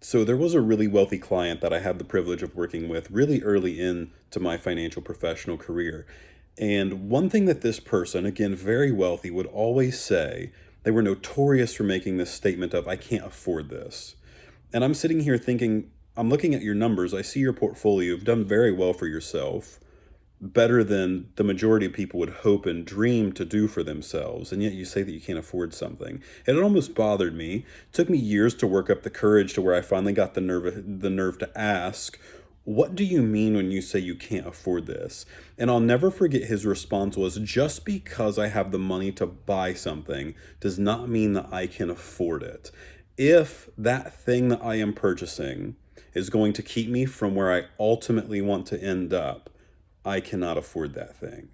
So there was a really wealthy client that I had the privilege of working with really early in to my financial professional career. And one thing that this person, again, very wealthy, would always say, they were notorious for making this statement of, I can't afford this. And I'm sitting here thinking, I'm looking at your numbers. I see your portfolio. You've done very well for yourself, better than the majority of people would hope and dream to do for themselves. And yet you say that you can't afford something. And it almost bothered me. It took me years to work up the courage to where I finally got the nerve to ask, what do you mean when you say you can't afford this? And I'll never forget his response was, just because I have the money to buy something does not mean that I can afford it. If that thing that I am purchasing is going to keep me from where I ultimately want to end up, I cannot afford that thing.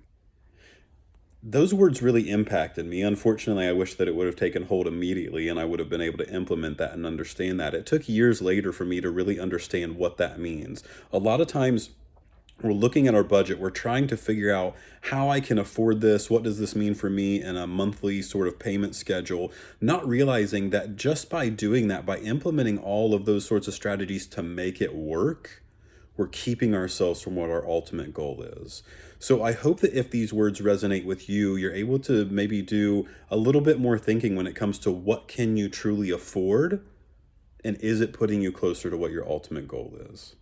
Those words really impacted me. Unfortunately, I wish that it would have taken hold immediately and I would have been able to implement that and understand that. It took years later for me to really understand what that means. A lot of times, we're looking at our budget, we're trying to figure out how I can afford this, what does this mean for me in a monthly sort of payment schedule, not realizing that just by doing that, by implementing all of those sorts of strategies to make it work, we're keeping ourselves from what our ultimate goal is. So I hope that if these words resonate with you, you're able to maybe do a little bit more thinking when it comes to what can you truly afford and is it putting you closer to what your ultimate goal is.